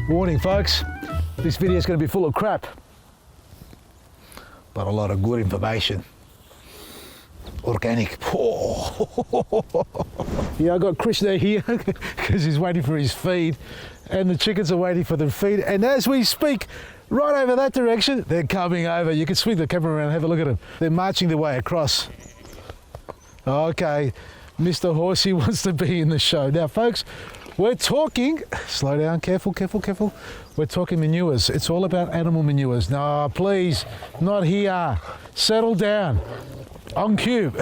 Warning folks, this video is going to be full of crap, but a lot of good information. Organic. Yeah, I got Krishna here because he's waiting for his feed, and the chickens are waiting for their feed. And as we speak, right over that direction, they're coming over. You can swing the camera around and have a look at them. They're marching their way across. Okay, Mr. Horsey wants to be in the show. Now, folks, we're talking, slow down, careful. We're talking manures. It's all about animal manures. No, please, not here. Settle down. On cue.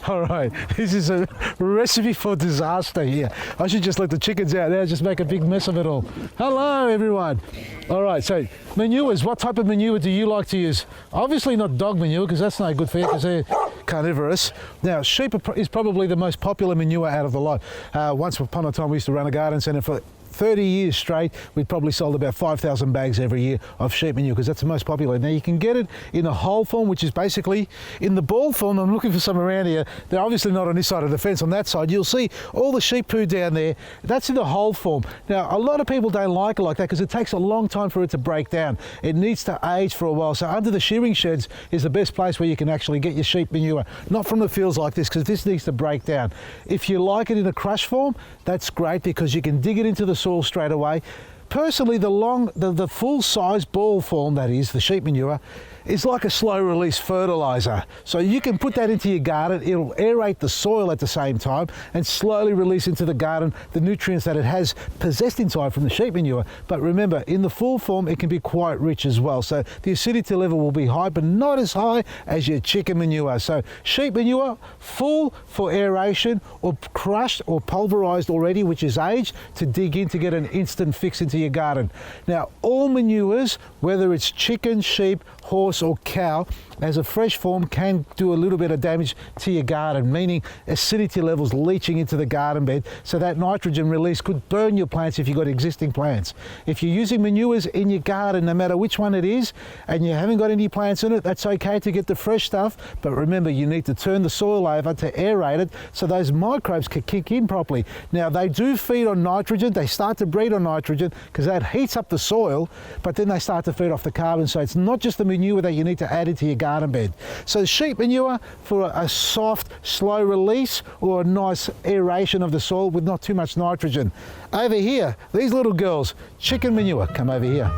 All right, this is a recipe for disaster here. I should just let the chickens out there, just make a big mess of it all. Hello, everyone. All right, so manures, what type of manure do you like to use? Obviously not dog manure, because that's no good for you, because they're carnivorous. Now, sheep is probably the most popular manure out of the lot. Once upon a time, we used to run a garden centre for 30 years straight. We'd probably sold about 5,000 bags every year of sheep manure because that's the most popular. Now you can get it in a whole form, which is basically in the ball form. I'm looking for some around here. They're obviously not on this side of the fence. On that side, you'll see all the sheep poo down there. That's in the whole form. Now, a lot of people don't like it like that because it takes a long time for it to break down. It needs to age for a while. So under the shearing sheds is the best place where you can actually get your sheep manure. Not from the fields like this, because this needs to break down. If you like it in a crush form, that's great because you can dig it into the soil straight away. Personally, the full size ball form, that is the sheep manure, is like a slow release fertilizer. So you can put that into your garden. It'll aerate the soil at the same time and slowly release into the garden the nutrients that it has possessed inside from the sheep manure. But remember, in the full form, it can be quite rich as well. So the acidity level will be high, but not as high as your chicken manure. So sheep manure, full for aeration, or crushed or pulverized already, which is aged, to dig in to get an instant fix into your garden. Now, all manures, whether it's chicken, sheep, horse or cow, as a fresh form, can do a little bit of damage to your garden, meaning acidity levels leaching into the garden bed, so that nitrogen release could burn your plants if you've got existing plants. If you're using manures in your garden, no matter which one it is, and you haven't got any plants in it, that's okay to get the fresh stuff, but remember, you need to turn the soil over to aerate it so those microbes can kick in properly. Now, they do feed on nitrogen. They start to breed on nitrogen because that heats up the soil, but then they start to feed off the carbon. So it's not just the manure that you need to add into your garden bed. So sheep manure for a soft, slow release, or a nice aeration of the soil with not too much nitrogen. Over here, these little girls, chicken manure. Come over here.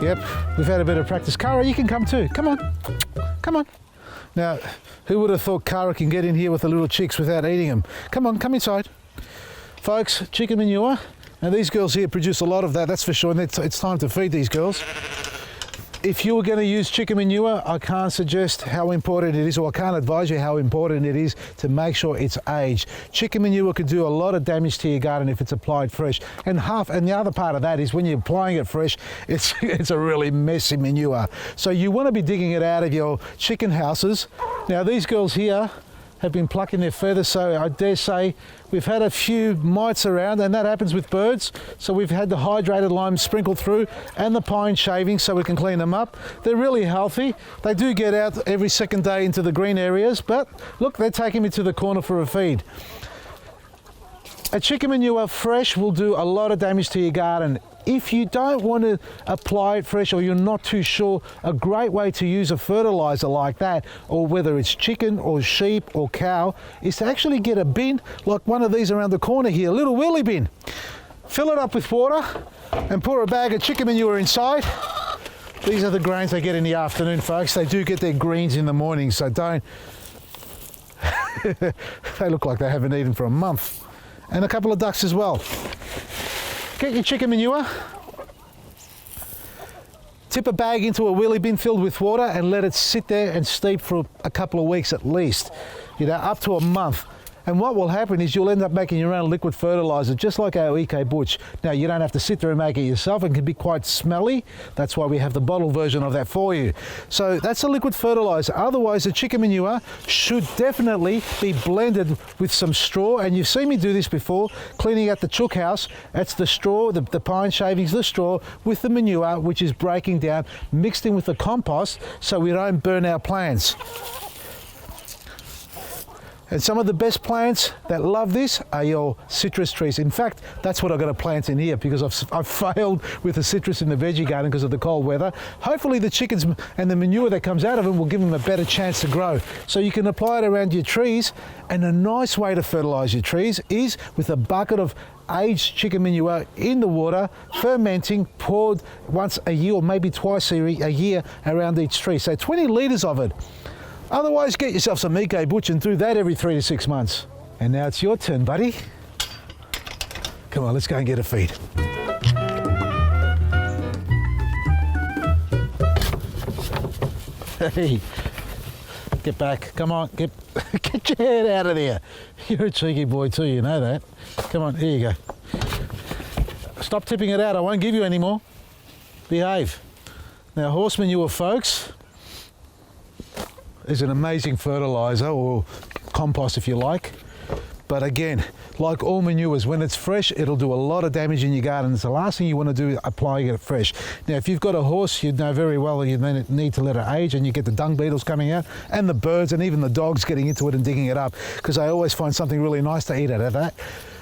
Yep, we've had a bit of practice. Cara, you can come too. Come on. Now, who would have thought Cara can get in here with the little chicks without eating them? Come on, come inside. Folks, chicken manure. Now, these girls here produce a lot of that, that's for sure, and it's time to feed these girls. If you were going to use chicken manure, I can't suggest how important it is, or I can't advise you how important it is to make sure it's aged. Chicken manure could do a lot of damage to your garden if it's applied fresh. And the other part of that is when you're applying it fresh, it's a really messy manure. So you want to be digging it out of your chicken houses. Now, these girls here have been plucking their feathers, so I dare say we've had a few mites around, and that happens with birds. So we've had the hydrated lime sprinkled through and the pine shavings so we can clean them up. They're really healthy. They do get out every second day into the green areas, but look, they're taking me to the corner for a feed. A chicken manure fresh will do a lot of damage to your garden. If you don't want to apply it fresh, or you're not too sure, a great way to use a fertilizer like that, or whether it's chicken or sheep or cow, is to actually get a bin like one of these around the corner here, a little wheelie bin. Fill it up with water and pour a bag of chicken manure inside. These are the grains they get in the afternoon, folks. They do get their greens in the morning, so don't. They look like they haven't eaten for a month. And a couple of ducks as well. Get your chicken manure, tip a bag into a wheelie bin filled with water and let it sit there and steep for a couple of weeks at least, up to a month. And what will happen is you'll end up making your own liquid fertilizer, just like our EK Butch. Now, you don't have to sit there and make it yourself. It can be quite smelly. That's why we have the bottle version of that for you. So that's a liquid fertilizer. Otherwise, the chicken manure should definitely be blended with some straw. And you've seen me do this before, cleaning out the chook house. That's the straw, the pine shavings, the straw with the manure, which is breaking down, mixed in with the compost so we don't burn our plants. And some of the best plants that love this are your citrus trees. In fact, that's what I've got to plant in here because I've failed with the citrus in the veggie garden because of the cold weather. Hopefully the chickens and the manure that comes out of them will give them a better chance to grow. So you can apply it around your trees, and a nice way to fertilise your trees is with a bucket of aged chicken manure in the water, fermenting, poured once a year or maybe twice a year around each tree. So 20 litres of it. Otherwise, get yourself some Eco Butch and do that every 3 to 6 months. And now it's your turn, buddy. Come on, let's go and get a feed. Hey, get back. Come on, get your head out of there. You're a cheeky boy too, you know that. Come on, here you go. Stop tipping it out, I won't give you any more. Behave. Now, horse manure, folks, is an amazing fertiliser, or compost if you like. But again, like all manures, when it's fresh, it'll do a lot of damage in your garden. It's the last thing you want to do is applying it fresh. Now, if you've got a horse, you know very well you then need to let it age, and you get the dung beetles coming out, and the birds, and even the dogs getting into it and digging it up, because they always find something really nice to eat out of that.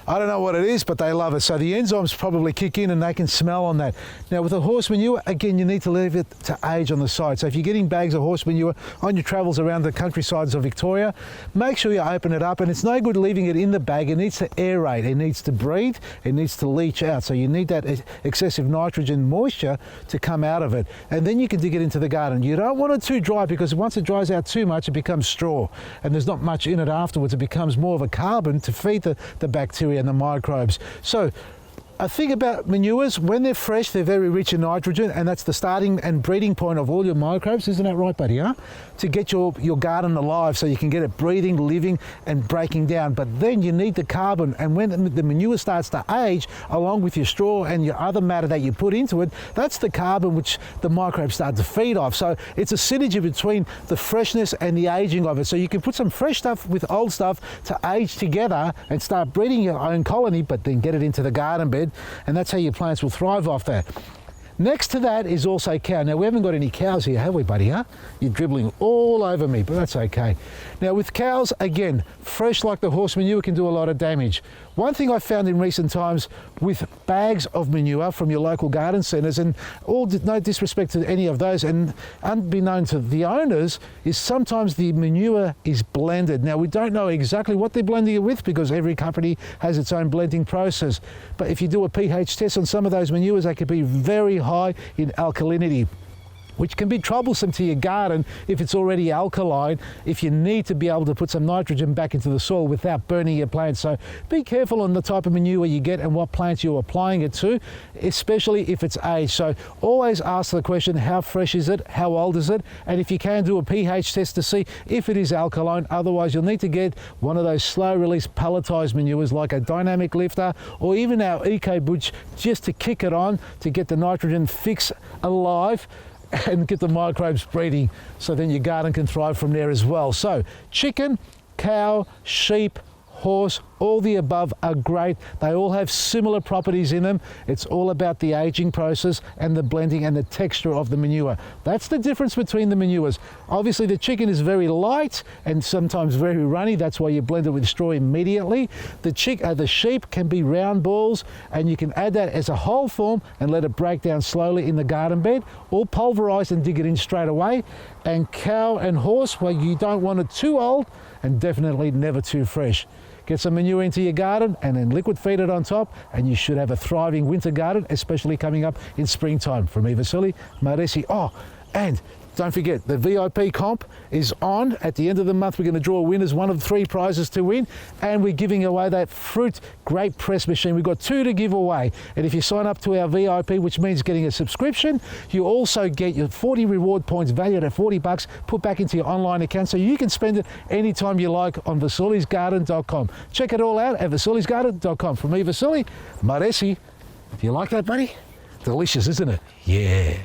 I don't know what it is, but they love it. So the enzymes probably kick in and they can smell on that. Now with a horse manure, again, you need to leave it to age on the side. So if you're getting bags of horse manure on your travels around the countrysides of Victoria, make sure you open it up, and it's no good leaving it in the bag. It needs to aerate, it needs to breathe, it needs to leach out. So you need that excessive nitrogen moisture to come out of it. And then you can dig it into the garden. You don't want it too dry, because once it dries out too much, it becomes straw. And there's not much in it afterwards. It becomes more of a carbon to feed the bacteria and the microbes. So a thing about manures, when they're fresh, they're very rich in nitrogen, and that's the starting and breeding point of all your microbes. Isn't that right, buddy, huh? To get your garden alive, so you can get it breathing, living, and breaking down. But then you need the carbon, and when the manure starts to age, along with your straw and your other matter that you put into it, that's the carbon which the microbes start to feed off. So it's a synergy between the freshness and the aging of it. So you can put some fresh stuff with old stuff to age together and start breeding your own colony, but then get it into the garden bed, and that's how your plants will thrive off that. Next to that is also cow. Now, we haven't got any cows here, have we, buddy, huh? You're dribbling all over me, but that's okay. Now, with cows, again, fresh like the horse manure can do a lot of damage. One thing I found in recent times with bags of manure from your local garden centres, and no disrespect to any of those, and unbeknown to the owners, is sometimes the manure is blended. Now, we don't know exactly what they're blending it with, because every company has its own blending process. But if you do a pH test on some of those manures, they could be very high in alkalinity, which can be troublesome to your garden if it's already alkaline, if you need to be able to put some nitrogen back into the soil without burning your plants. So be careful on the type of manure you get and what plants you're applying it to, especially if it's aged. So always ask the question, how fresh is it, how old is it, and if you can, do a pH test to see if it is alkaline. Otherwise, you'll need to get one of those slow release pelletized manures like a dynamic lifter, or even our Eco Butch, just to kick it on to get the nitrogen fix alive and get the microbes breeding, so then your garden can thrive from there as well. So chicken, cow, sheep, horse, all the above are great. They all have similar properties in them. It's all about the aging process and the blending and the texture of the manure. That's the difference between the manures. Obviously the chicken is very light and sometimes very runny. That's why you blend it with straw immediately. The sheep can be round balls, and you can add that as a whole form and let it break down slowly in the garden bed, or pulverize and dig it in straight away. And cow and horse, well, you don't want it too old and definitely never too fresh. Get some manure into your garden and then liquid feed it on top, and you should have a thriving winter garden, especially coming up in springtime. From me, Vasily, Maresi. Oh, and don't forget, the VIP comp is on. At the end of the month, we're going to draw winners, one of 3 prizes to win, and we're giving away that fruit grape press machine. We've got 2 to give away, and if you sign up to our VIP, which means getting a subscription, you also get your 40 reward points valued at $40 put back into your online account, so you can spend it anytime you like on vasilisgarden.com. Check it all out at vasilisgarden.com. From me, Vasily, Maresi. If you like that, buddy, delicious, isn't it? Yeah.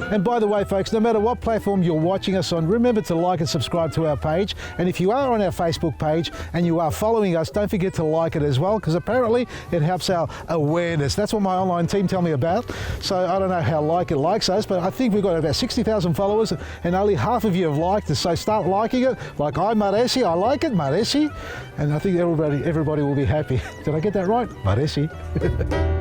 And by the way, folks, no matter what platform you're watching us on, remember to like and subscribe to our page. And if you are on our Facebook page and you are following us, don't forget to like it as well, because apparently it helps our awareness. That's what my online team tell me about. So I don't know how it likes us, but I think we've got about 60,000 followers and only half of you have liked it. So start liking it. Like I, Maresi, I like it, Maresi. And I think everybody will be happy. Did I get that right? Maresi.